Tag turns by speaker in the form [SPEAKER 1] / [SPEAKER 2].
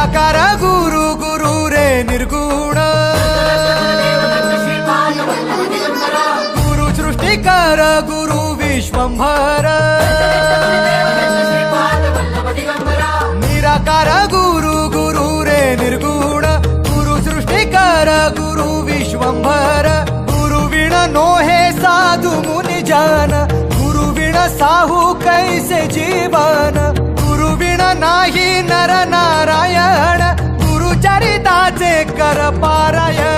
[SPEAKER 1] निराकार गुरु गुरु रे निर्गुण गुरु सृष्टिकर गुरु विश्वंभर निराकार गुरु गुरु रे निर्गुण गुरु सृष्टिकर गुरु विश्वंभर गुरु विण नोहे साधु मुनि जन गुरु विण साहू कैसे जीवन गुरु विण नाही नर नारायण गुरु चरिताचे कर पारायण